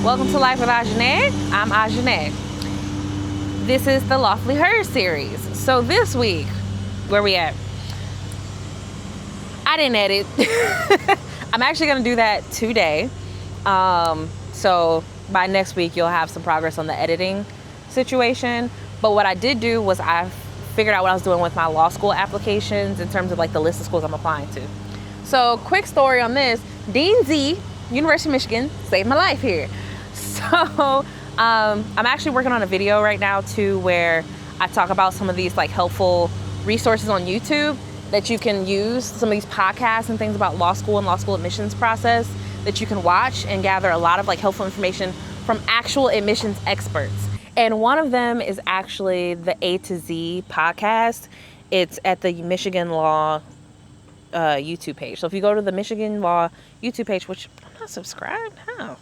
Welcome to Life with Ajanette. I'm Ajanette. This is the Lawfully Hers series. So this week, where we at? I didn't edit. I'm actually going to do that today. So by next week, you'll have some progress on the editing situation. But what I did do was I figured out what I was doing with my law school applications in terms of like the list of schools I'm applying to. So quick story on this. Dean Z, University of Michigan, saved my life here. So I'm actually working on a video right now too where I talk about some of these like helpful resources on YouTube that you can use, some of these podcasts and things about law school and law school admissions process that you can watch and gather a lot of like helpful information from actual admissions experts. And one of them is actually the A2Z Podcast. It's at the Michigan Law YouTube page. So if you go to the Michigan Law YouTube page, which I'm not subscribed, how?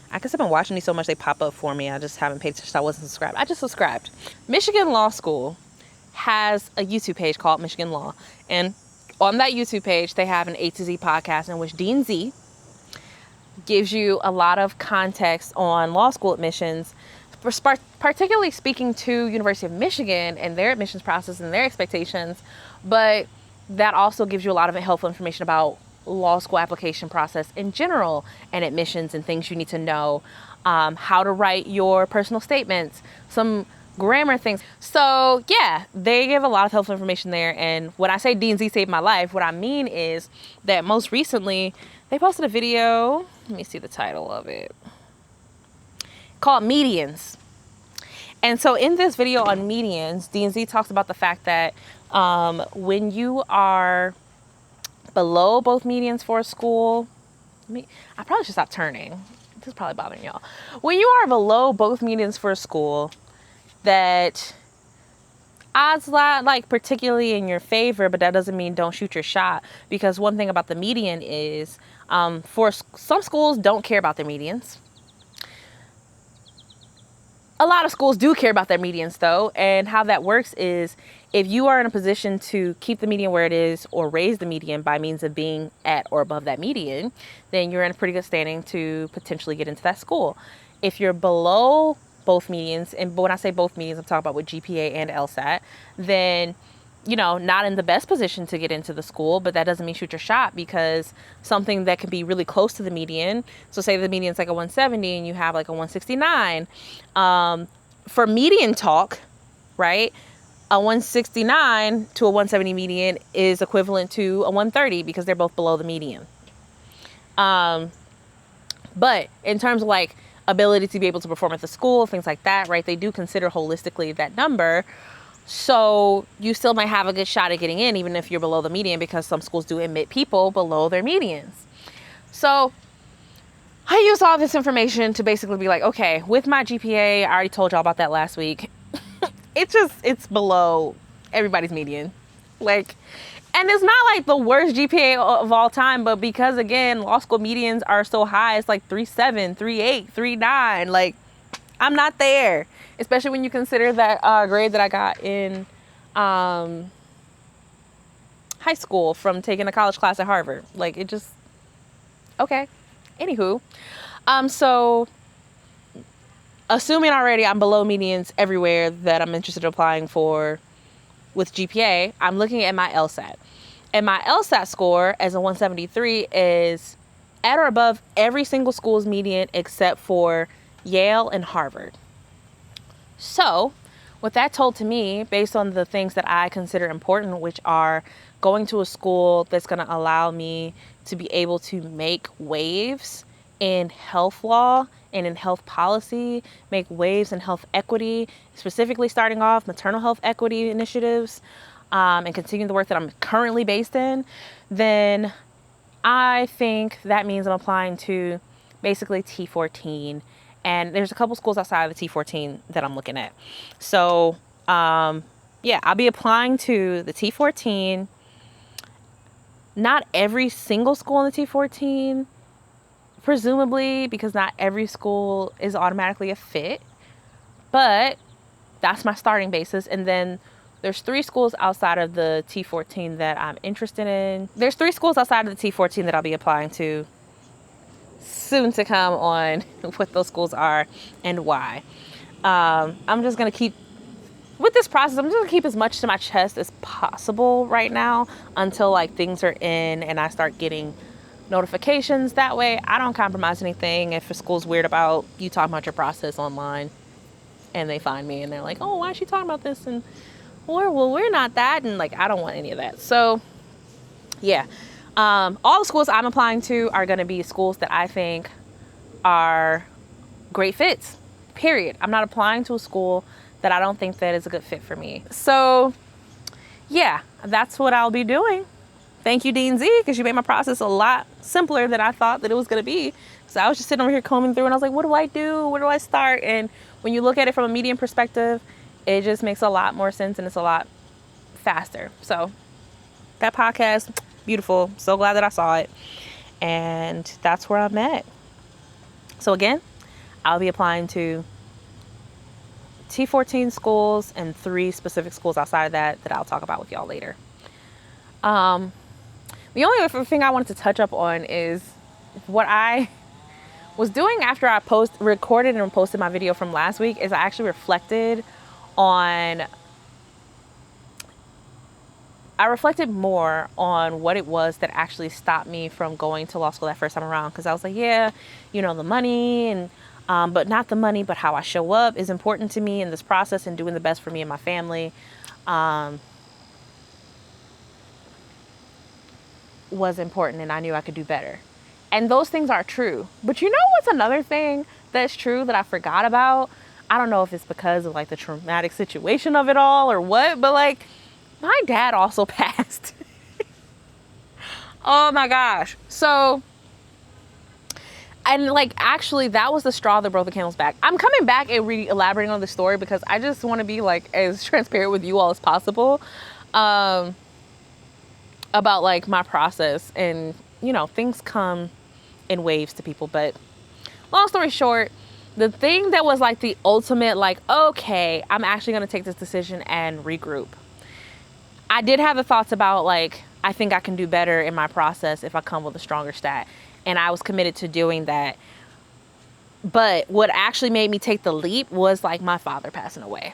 I guess I've been watching these so much they pop up for me. I just haven't paid attention. I wasn't subscribed. I just subscribed. Michigan Law School has a YouTube page called Michigan Law. And on that YouTube page, they have an A2Z podcast in which Dean Z gives you a lot of context on law school admissions, particularly speaking to University of Michigan and their admissions process and their expectations. But that also gives you a lot of helpful information about law school application process in general and admissions and things you need to know, how to write your personal statements, some grammar things. So yeah, they give a lot of helpful information there. And when I say Dean Z saved my life, what I mean is that most recently they posted a video, let me see the title of it, called Medians. And so in this video on medians, Dean Z talks about the fact that when you are below both medians for a school, I probably should stop turning. This is probably bothering y'all. When you are below both medians for a school, that odds lie like particularly in your favor, but that doesn't mean don't shoot your shot. Because one thing about the median is, for some schools don't care about their medians. A lot of schools do care about their medians though, and how that works is if you are in a position to keep the median where it is or raise the median by means of being at or above that median, then you're in a pretty good standing to potentially get into that school. If you're below both medians, and when I say both medians, I'm talking about with GPA and LSAT, then not in the best position to get into the school, but that doesn't mean shoot your shot, because something that can be really close to the median, so say the median's like a 170 and you have like a 169, for median talk, right, a 169 to a 170 median is equivalent to a 130 because they're both below the median. But in terms of like ability to be able to perform at the school, things like that, right, they do consider holistically that number. So you still might have a good shot at getting in, even if you're below the median, because some schools do admit people below their medians. So I use all this information to basically be like, okay, with my GPA, I already told y'all about that last week. It's below everybody's median. And it's not like the worst GPA of all time, but because again, law school medians are so high, it's like 3.7, 3.8, 3.9. Like, I'm not there, especially when you consider that grade that I got in high school from taking a college class at Harvard. Like, it just, okay. Anywho, so assuming already I'm below medians everywhere that I'm interested in applying for with GPA, I'm looking at my LSAT. And my LSAT score as a 173 is at or above every single school's median except for Yale and Harvard. So with that told to me, based on the things that I consider important, which are going to a school that's going to allow me to be able to make waves in health law and in health policy, make waves in health equity, specifically starting off maternal health equity initiatives, and continuing the work that I'm currently based in, then I think that means I'm applying to basically T14. And there's a couple schools outside of the T14 that I'm looking at. So, yeah, I'll be applying to the T14. Not every single school in the T14, presumably, because not every school is automatically a fit. But that's my starting basis. And then there's 3 schools outside of the T14 that I'm interested in. There's 3 schools outside of the T14 that I'll be applying to soon to come on what those schools are and why. I'm just going to keep, with this process, I'm just going to keep as much to my chest as possible right now until like things are in and I start getting notifications. That way I don't compromise anything. If a school's weird about you talking about your process online and they find me and they're like, oh, why is she talking about this? And we're not that. And like, I don't want any of that. So yeah, all the schools I'm applying to are going to be schools that I think are great fits, period. I'm not applying to a school that I don't think that is a good fit for me. So yeah, that's what I'll be doing. Thank you, Dean Z, because you made my process a lot simpler than I thought that it was going to be. So I was just sitting over here combing through and I was like, what do I do? Where do I start? And when you look at it from a medium perspective, it just makes a lot more sense and it's a lot faster. So that podcast, beautiful. So glad that I saw it. And that's where I'm at. So again, I'll be applying to T14 schools and 3 specific schools outside of that I'll talk about with y'all later. The only other thing I wanted to touch up on is what I was doing after I recorded and posted my video from last week is I actually reflected more on what it was that actually stopped me from going to law school that first time around. Because I was like, yeah, the money and but not the money, but how I show up is important to me in this process and doing the best for me and my family was important, and I knew I could do better. And those things are true. But you know what's another thing that's true that I forgot about? I don't know if it's because of like the traumatic situation of it all or what, but like my dad also passed. Oh my gosh. So, and like actually that was the straw that broke the camel's back. I'm coming back and elaborating on the story because I just want to be like as transparent with you all as possible about like my process. And things come in waves to people, but long story short, the thing that was like the ultimate like, okay, I'm actually going to take this decision and regroup. I did have the thoughts about like, I think I can do better in my process if I come with a stronger stat. And I was committed to doing that. But what actually made me take the leap was like my father passing away.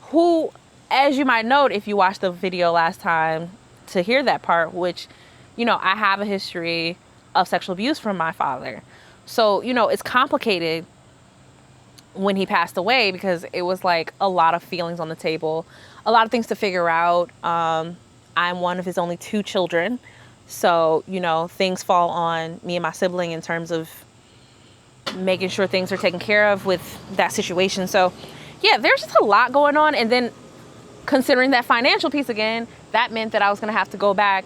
Who, as you might note, if you watched the video last time to hear that part, which, I have a history of sexual abuse from my father. So, it's complicated when he passed away because it was like a lot of feelings on the table, a lot of things to figure out. I'm one of his only 2 children. So, things fall on me and my sibling in terms of making sure things are taken care of with that situation. So, yeah, there's just a lot going on. And then considering that financial piece again, that meant that I was going to have to go back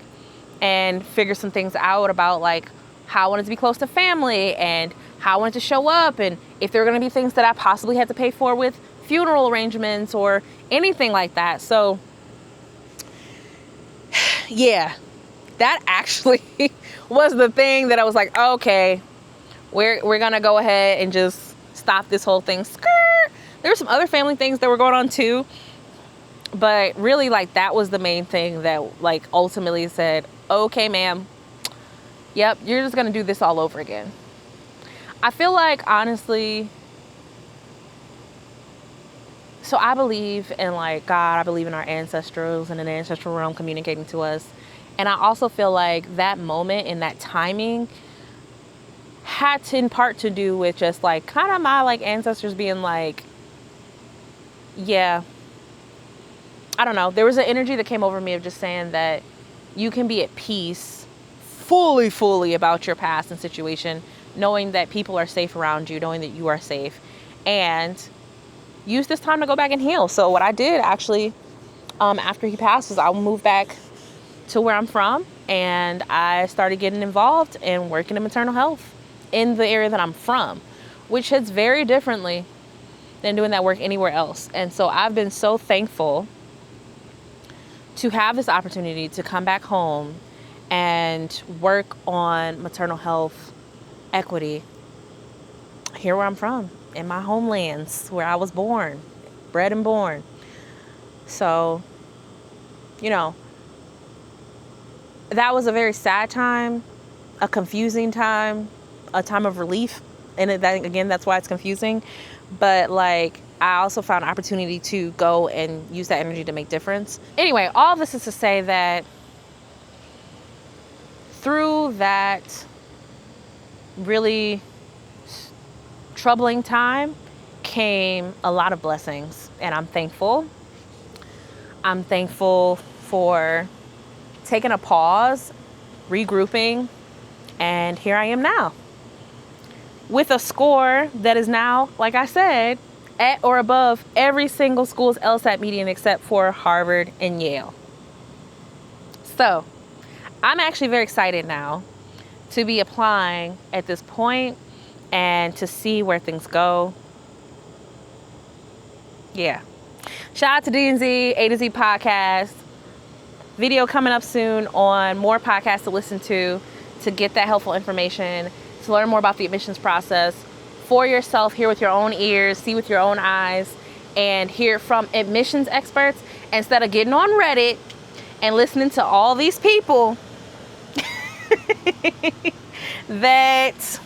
and figure some things out about like how I wanted to be close to family and how I wanted to show up and if there were going to be things that I possibly had to pay for with funeral arrangements or anything like that. So, yeah. That actually was the thing that I was like, okay, we're going to go ahead and just stop this whole thing. There were some other family things that were going on too. But really, like, that was the main thing that, like, ultimately said, okay, ma'am, yep, you're just going to do this all over again. I feel like, honestly, so I believe in, like, God. I believe in our ancestrals and an ancestral realm communicating to us. And I also feel like that moment and that timing had to, in part, to do with just like kind of my like ancestors being like, yeah, I don't know. There was an energy that came over me of just saying that you can be at peace fully about your past and situation, knowing that people are safe around you, knowing that you are safe, and use this time to go back and heal. So what I did actually after he passed was I moved back to where I'm from, and I started getting involved in working in maternal health in the area that I'm from, which hits very differently than doing that work anywhere else. And so I've been so thankful to have this opportunity to come back home and work on maternal health equity here where I'm from, in my homelands where I was born, bred and born. So, that was a very sad time, a confusing time, a time of relief. And that's why it's confusing. But like, I also found an opportunity to go and use that energy to make difference. Anyway, all this is to say that through that really troubling time came a lot of blessings, and I'm thankful. I'm thankful for taking a pause, regrouping, and here I am now with a score that is now, like I said, at or above every single school's LSAT median except for Harvard and Yale. So I'm actually very excited now to be applying at this point and to see where things go. Yeah. Shout out to D&Z, A2Z Podcast. Video coming up soon on more podcasts to listen to get that helpful information, to learn more about the admissions process for yourself, hear with your own ears, see with your own eyes, and hear from admissions experts instead of getting on Reddit and listening to all these people that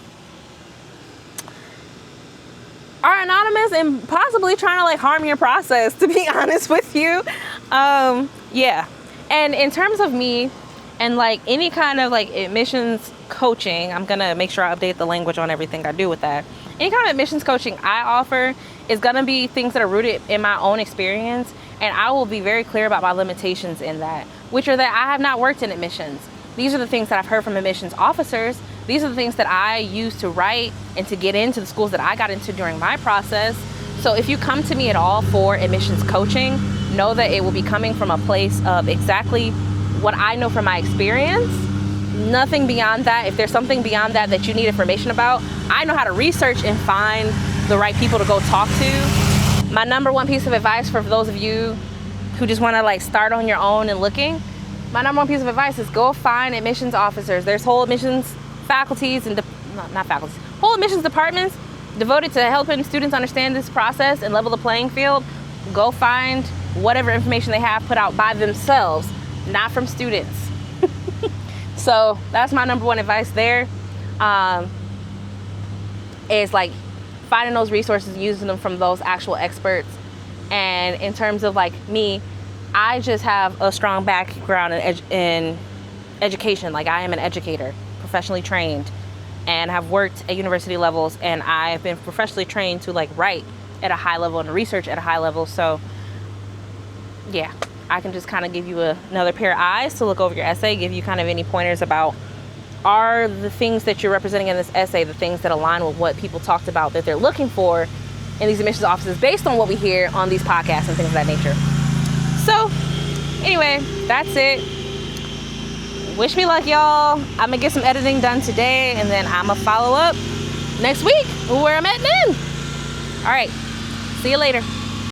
are anonymous and possibly trying to like harm your process, to be honest with you. Yeah. And in terms of me and like any kind of like admissions coaching, I'm gonna make sure I update the language on everything I do with that. Any kind of admissions coaching I offer is gonna be things that are rooted in my own experience, and I will be very clear about my limitations in that, which are that I have not worked in admissions. These are the things that I've heard from admissions officers. These are the things that I use to write and to get into the schools that I got into during my process. So if you come to me at all for admissions coaching, know that it will be coming from a place of exactly what I know from my experience. Nothing beyond that. If there's something beyond that that you need information about, I know how to research and find the right people to go talk to. My number one piece of advice for those of you who just want to like start on your own and looking, my number one piece of advice is go find admissions officers. There's whole admissions faculties and whole admissions departments devoted to helping students understand this process and level the playing field. Go find whatever information they have put out by themselves, not from students. So that's my number one advice there. Is like finding those resources, using them from those actual experts. And in terms of like me, I just have a strong background in education. Like I am an educator, professionally trained, and have worked at university levels, and I've been professionally trained to like write at a high level and research at a high level. So yeah, I can just kind of give you another pair of eyes to look over your essay, give you kind of any pointers about, are the things that you're representing in this essay the things that align with what people talked about that they're looking for in these admissions offices based on what we hear on these podcasts and things of that nature. So anyway, that's it. Wish me luck, y'all. I'm gonna get some editing done today, and then I'm gonna follow up next week where I'm at then. All right, see you later.